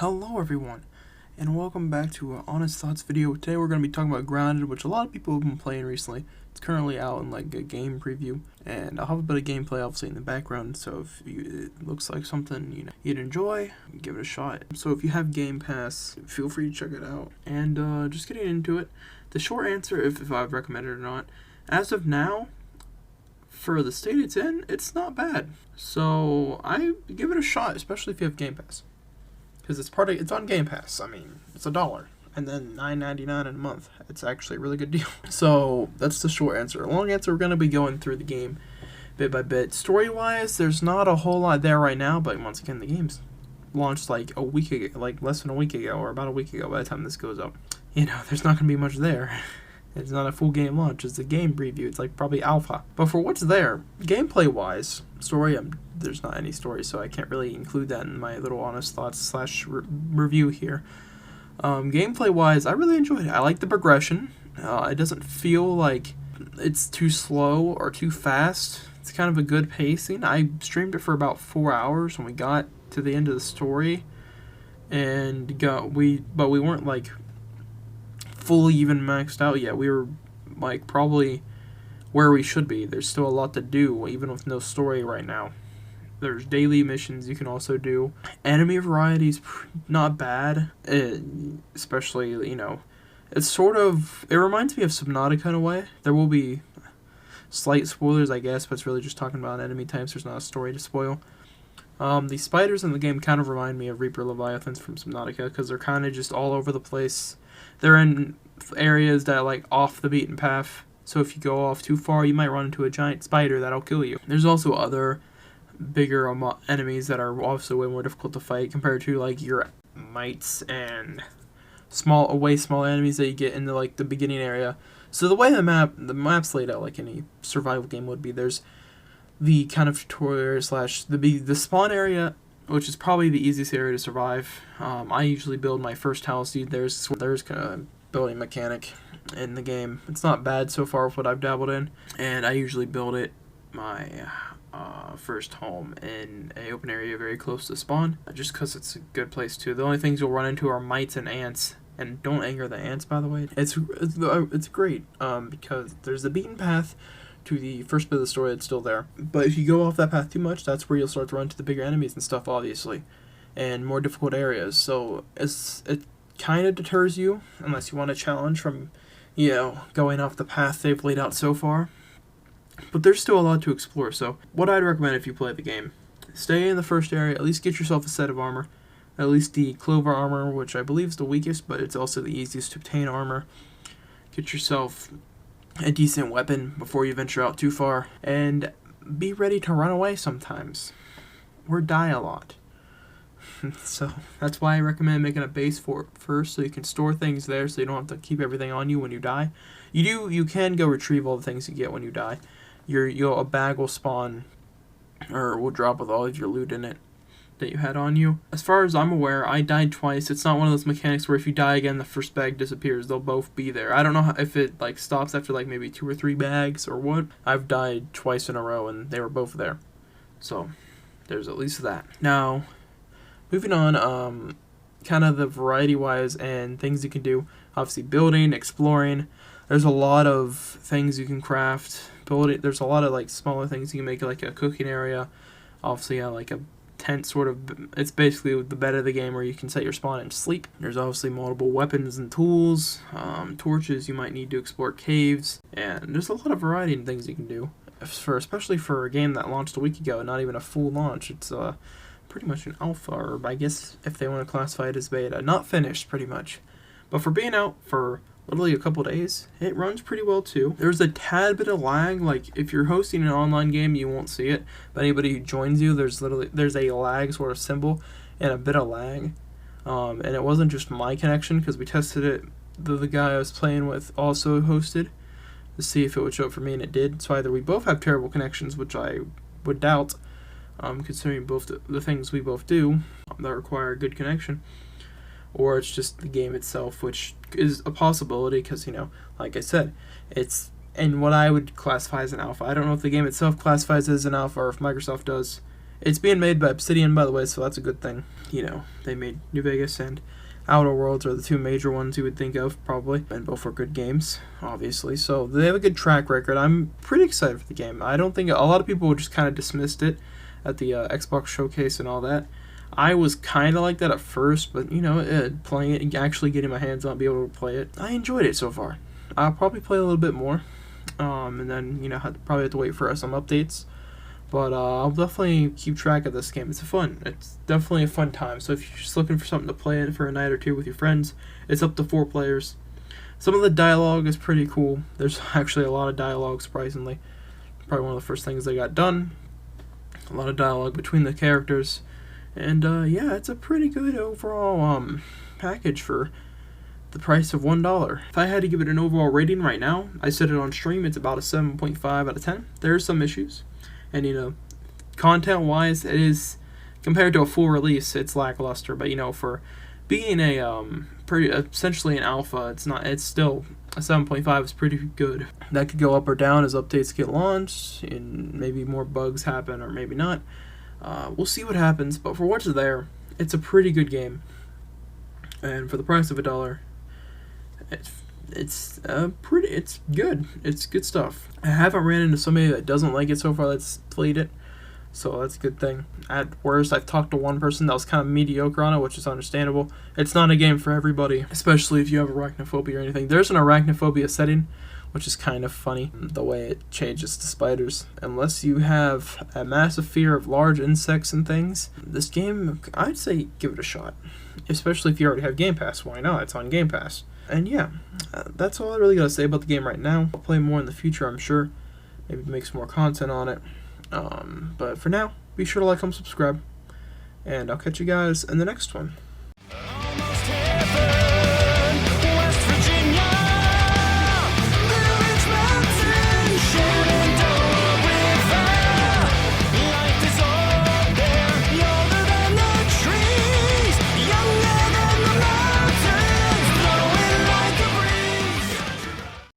Hello everyone, and welcome back to an Honest Thoughts video. Today we're going to be talking about Grounded, which a lot of people have been playing recently. It's currently out in like a game preview, and I'll have a bit of gameplay obviously in the background, so if it looks like something you'd enjoy, give it a shot. So if you have Game Pass, feel free to check it out. And just getting into it, the short answer, if I've recommended it or not, as of now, for the state it's in, it's not bad. So I give it a shot, especially if you have Game Pass. Because it's on Game Pass. I mean, it's $1 and then $9.99 in a month. It's actually a really good deal. So that's the short answer. Long answer, we're gonna be going through the game bit by bit. Story wise, there's not a whole lot there right now, but once again, the game's launched like a week ago, like less than a week ago, or about a week ago by the time this goes up. There's not gonna be much there. It's not a full game launch. It's a game preview. It's like probably alpha. But for what's there, gameplay wise, story, there's not any story, so I can't really include that in my little honest thoughts / review here. Gameplay wise, I really enjoyed it. I like the progression. It doesn't feel like it's too slow or too fast. It's kind of a good pacing. I streamed it for about 4 hours when we got to the end of the story, and but we weren't like fully even maxed out yet. We were like probably where we should be. There's still a lot to do, even with no story right now. There's daily missions you can also do. Enemy variety is not bad, especially, it's it reminds me of Subnautica in a way. There will be slight spoilers, I guess, but it's really just talking about enemy types. There's not a story to spoil. The spiders in the game kind of remind me of Reaper Leviathans from Subnautica, because they're kind of just all over the place. They're in areas that are like off the beaten path, so if you go off too far, you might run into a giant spider that'll kill you. There's also other bigger enemies that are also way more difficult to fight compared to like your mites and way smaller enemies that you get in like the beginning area. So the way the map's laid out, like any survival game would be, there's the kind of tutorial / the spawn area, which is probably the easiest area to survive. I usually build my first house. There's kind of building mechanic in the game. It's not bad so far with what I've dabbled in, and I usually build my first home in an open area very close to spawn, just because it's a good place to. The only things you'll run into are mites and ants, and don't anger the ants, by the way. It's great because there's the beaten path to the first bit of the story that's still there, but if you go off that path too much, that's where you'll start to run into the bigger enemies and stuff, obviously, and more difficult areas. So it kind of deters you unless you want a challenge from going off the path they've laid out so far. But there's still a lot to explore, so what I'd recommend if you play the game, stay in the first area, at least get yourself a set of armor, at least the clover armor, which I believe is the weakest, but it's also the easiest to obtain armor. Get yourself a decent weapon before you venture out too far, and be ready to run away sometimes, or die a lot. So that's why I recommend making a base for it first, so you can store things there, so you don't have to keep everything on you when you die. You can go retrieve all the things you get when you die. A bag will spawn, or will drop with all of your loot in it that you had on you. As far as I'm aware, I died twice. It's not one of those mechanics where if you die again, the first bag disappears. They'll both be there. I don't know if it like stops after like maybe 2 or 3 bags or what. I've died twice in a row and they were both there. So there's at least that. Now, moving on, kind of the variety-wise and things you can do. Obviously building, exploring. There's a lot of things you can craft. There's a lot of like smaller things you can make, like a cooking area. Obviously, like a tent sort of. It's basically the bed of the game where you can set your spawn and sleep. There's obviously multiple weapons and tools, torches you might need to explore caves, and there's a lot of variety in things you can do. Especially for a game that launched a week ago, not even a full launch. It's pretty much an alpha, or I guess if they want to classify it as beta, not finished pretty much. But for being out for literally a couple days, it runs pretty well too. There's a tad bit of lag, like if you're hosting an online game you won't see it, but anybody who joins you, there's a lag sort of symbol and a bit of lag, and it wasn't just my connection, because we tested it, the guy I was playing with also hosted to see if it would show up for me, and it did. So either we both have terrible connections, which I would doubt, considering both the things we both do that require a good connection, or it's just the game itself, which is a possibility because, like I said, it's in what I would classify as an alpha. I don't know if the game itself classifies as an alpha or if Microsoft does. It's being made by Obsidian, by the way, so that's a good thing. You know, they made New Vegas and Outer Worlds are the two major ones you would think of, probably, and both are good games, obviously. So they have a good track record. I'm pretty excited for the game. I don't think a lot of people just kind of dismissed it at the Xbox showcase and all that. I was kind of like that at first, but you know, playing it and actually getting my hands on it, be able to play it, I enjoyed it so far. I'll probably play a little bit more, and then you know, probably have to wait for some updates. But I'll definitely keep track of this game. It's definitely a fun time. So if you're just looking for something to play it for a night or two with your friends, it's up to 4 players. Some of the dialogue is pretty cool. There's actually a lot of dialogue, surprisingly. Probably one of the first things they got done. A lot of dialogue between the characters. And yeah, it's a pretty good overall package for the price of $1. If I had to give it an overall rating right now, I said it on stream, it's about a 7.5 out of 10. There are some issues. And you know, content-wise, it is, compared to a full release, it's lackluster. But you know, for being a pretty essentially an alpha, it's still a 7.5 is pretty good. That could go up or down as updates get launched, and maybe more bugs happen, or maybe not. We'll see what happens. But for what's there, it's a pretty good game. And for the price of $1, it's good. It's good stuff. I haven't ran into somebody that doesn't like it so far that's played it, so that's a good thing. At worst, I've talked to one person that was kind of mediocre on it, which is understandable. It's not a game for everybody, especially if you have arachnophobia or anything. There's an arachnophobia setting, which is kind of funny, the way it changes to spiders. Unless you have a massive fear of large insects and things, this game, I'd say give it a shot. Especially if you already have Game Pass. Why not? It's on Game Pass. And yeah, that's all I really gotta say about the game right now. I'll play more in the future, I'm sure. Maybe make some more content on it. But for now, be sure to like, comment, subscribe. And I'll catch you guys in the next one.